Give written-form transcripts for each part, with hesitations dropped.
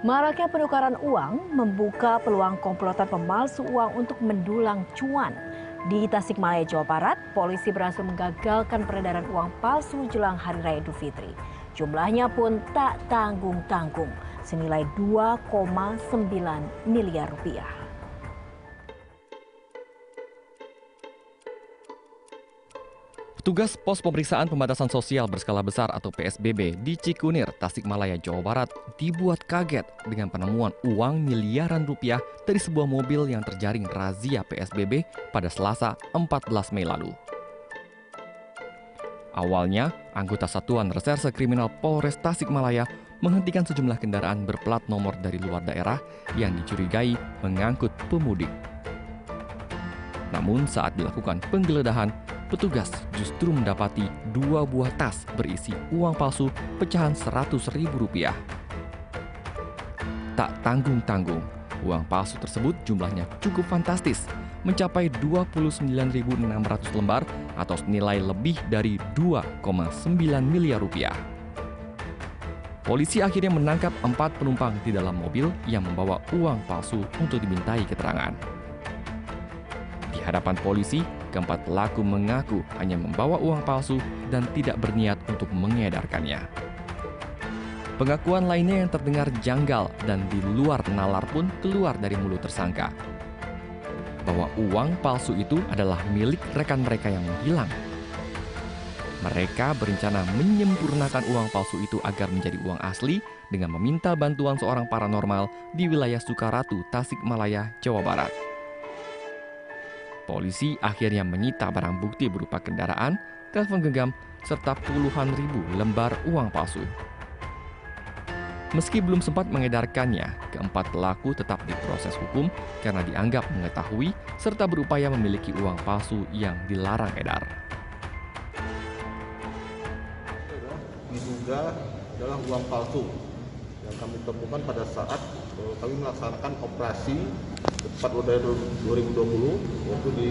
Maraknya penukaran uang membuka peluang komplotan pemalsu uang untuk mendulang cuan. Di Tasikmalaya, Jawa Barat, polisi berhasil menggagalkan peredaran uang palsu jelang Hari Raya Idul Fitri. Jumlahnya pun tak tanggung-tanggung, senilai 2,9 miliar rupiah. Petugas Pos Pemeriksaan Pembatasan Sosial Berskala Besar atau PSBB di Cikunir, Tasikmalaya, Jawa Barat dibuat kaget dengan penemuan uang miliaran rupiah dari sebuah mobil yang terjaring razia PSBB pada Selasa 14 Mei lalu. Awalnya, anggota Satuan Reserse Kriminal Polres Tasikmalaya menghentikan sejumlah kendaraan berplat nomor dari luar daerah yang dicurigai mengangkut pemudik. Namun saat dilakukan penggeledahan, petugas justru mendapati 2 buah tas berisi uang palsu pecahan Rp100.000. Tak tanggung-tanggung, uang palsu tersebut jumlahnya cukup fantastis, mencapai 29.600 lembar atau senilai lebih dari 2,9 miliar rupiah. Polisi akhirnya menangkap 4 penumpang di dalam mobil yang membawa uang palsu untuk dimintai keterangan. Di hadapan polisi, keempat pelaku mengaku hanya membawa uang palsu dan tidak berniat untuk mengedarkannya. Pengakuan lainnya yang terdengar janggal dan di luar nalar pun keluar dari mulut tersangka, bahwa uang palsu itu adalah milik rekan mereka yang menghilang. Mereka berencana menyempurnakan uang palsu itu agar menjadi uang asli dengan meminta bantuan seorang paranormal di wilayah Sukaratu, Tasikmalaya, Jawa Barat. Polisi akhirnya menyita barang bukti berupa kendaraan, telepon genggam, serta puluhan ribu lembar uang palsu. Meski belum sempat mengedarkannya, keempat pelaku tetap diproses hukum karena dianggap mengetahui serta berupaya memiliki uang palsu yang dilarang edar. Diduga adalah uang palsu yang kami temukan pada saat kami melaksanakan operasi tepat pada 2020 waktu di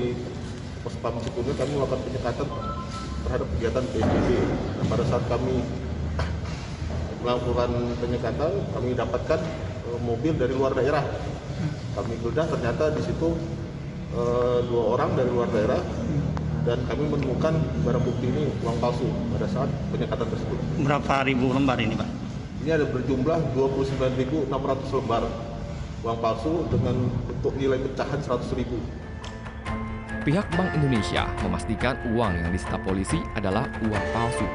Pos Pam Cikunir kami melakukan penyekatan terhadap kegiatan PSBB. Nah, pada saat kami melakukan penyekatan, kami dapatkan mobil dari luar daerah. Kami geledah, ternyata di situ 2 orang dari luar daerah dan kami menemukan barang bukti ini uang palsu pada saat penyekatan tersebut. Berapa ribu lembar ini, Pak? Ini ada berjumlah 29.600 lembar uang palsu dengan untuk nilai pecahan 100.000. Pihak Bank Indonesia memastikan uang yang disita polisi adalah uang palsu.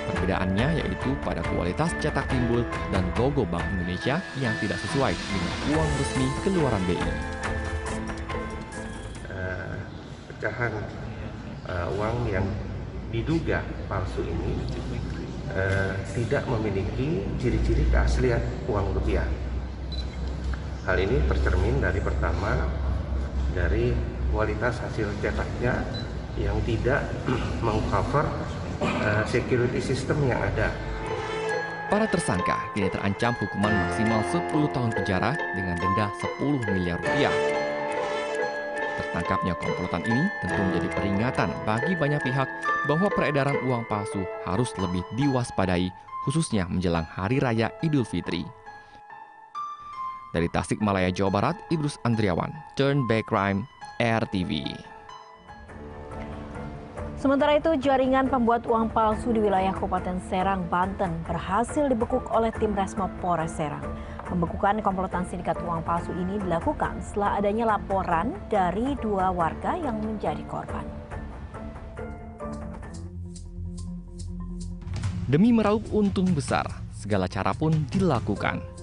Perbedaannya yaitu pada kualitas cetak timbul dan logo Bank Indonesia yang tidak sesuai dengan uang resmi keluaran BI. Pecahan uang yang diduga palsu ini tidak memiliki ciri-ciri keaslian uang rupiah. Hal ini tercermin dari pertama, dari kualitas hasil cetaknya yang tidak mengcover security system yang ada. Para tersangka kini terancam hukuman maksimal 10 tahun penjara dengan denda 10 miliar rupiah. Tertangkapnya komplotan ini tentu menjadi peringatan bagi banyak pihak bahwa peredaran uang palsu harus lebih diwaspadai, khususnya menjelang Hari Raya Idul Fitri. Dari Tasikmalaya, Jawa Barat, Idrus Andriawan, Turn Back Crime, RTV. Sementara itu, jaringan pembuat uang palsu di wilayah Kabupaten Serang, Banten berhasil dibekuk oleh tim Resmo Polres Serang. Pembekukan komplotan sindikat uang palsu ini dilakukan setelah adanya laporan dari 2 warga yang menjadi korban. Demi meraup untung besar, segala cara pun dilakukan.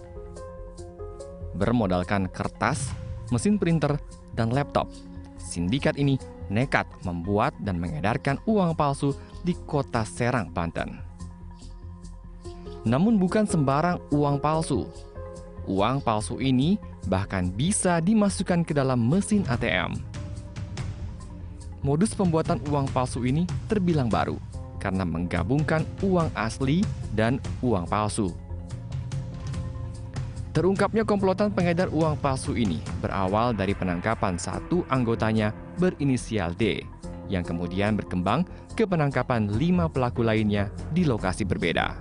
Bermodalkan kertas, mesin printer, dan laptop, sindikat ini nekat membuat dan mengedarkan uang palsu di kota Serang, Banten. Namun bukan sembarang uang palsu. Uang palsu ini bahkan bisa dimasukkan ke dalam mesin ATM. Modus pembuatan uang palsu ini terbilang baru karena menggabungkan uang asli dan uang palsu. Terungkapnya komplotan pengedar uang palsu ini berawal dari penangkapan satu anggotanya berinisial D, yang kemudian berkembang ke penangkapan 5 pelaku lainnya di lokasi berbeda.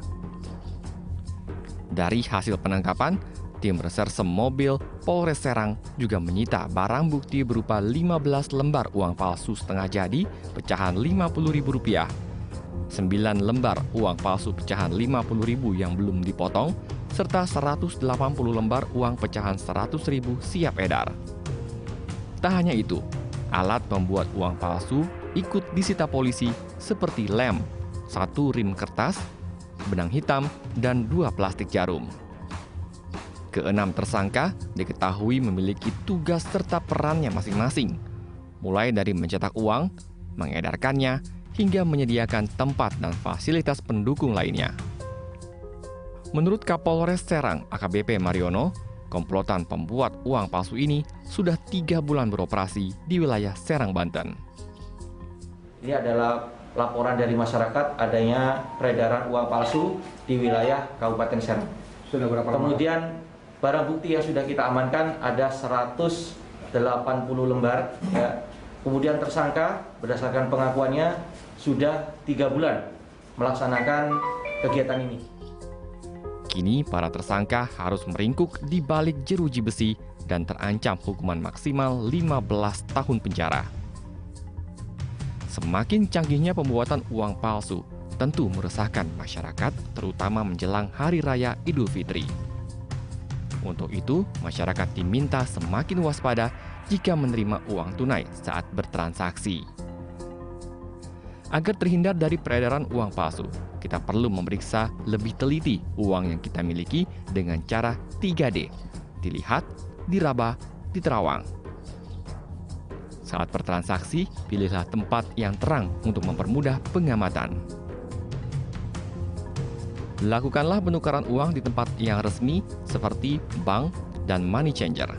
Dari hasil penangkapan, Tim reserse mobil Polres Serang juga menyita barang bukti berupa 15 lembar uang palsu setengah jadi pecahan Rp50.000, 9 lembar uang palsu pecahan Rp50.000 yang belum dipotong, serta 180 lembar uang pecahan Rp100.000 siap edar. Tak hanya itu, alat pembuat uang palsu ikut disita polisi seperti lem, 1 rim kertas, benang hitam, dan 2 plastik jarum. Keenam tersangka diketahui memiliki tugas serta perannya masing-masing, mulai dari mencetak uang, mengedarkannya, hingga menyediakan tempat dan fasilitas pendukung lainnya. Menurut Kapolres Serang AKBP Mariono, komplotan pembuat uang palsu ini sudah 3 bulan beroperasi di wilayah Serang, Banten. Ini adalah laporan dari masyarakat adanya peredaran uang palsu di wilayah Kabupaten Serang. Sudah berapa lama? Kemudian barang bukti yang sudah kita amankan ada 180 lembar. Ya. Kemudian tersangka berdasarkan pengakuannya sudah 3 bulan melaksanakan kegiatan ini. Kini para tersangka harus meringkuk di balik jeruji besi dan terancam hukuman maksimal 15 tahun penjara. Semakin canggihnya pembuatan uang palsu tentu meresahkan masyarakat, terutama menjelang Hari Raya Idul Fitri. Untuk itu, masyarakat diminta semakin waspada jika menerima uang tunai saat bertransaksi. Agar terhindar dari peredaran uang palsu, kita perlu memeriksa lebih teliti uang yang kita miliki dengan cara 3D. Dilihat, diraba, diterawang. Saat bertransaksi, pilihlah tempat yang terang untuk mempermudah pengamatan. Lakukanlah penukaran uang di tempat yang resmi seperti bank dan money changer.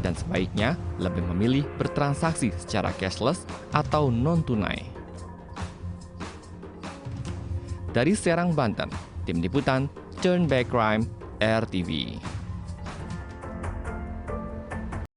Dan sebaiknya lebih memilih bertransaksi secara cashless atau non-tunai. Dari Serang, Banten, Tim Liputan Turn Back Crime RTV.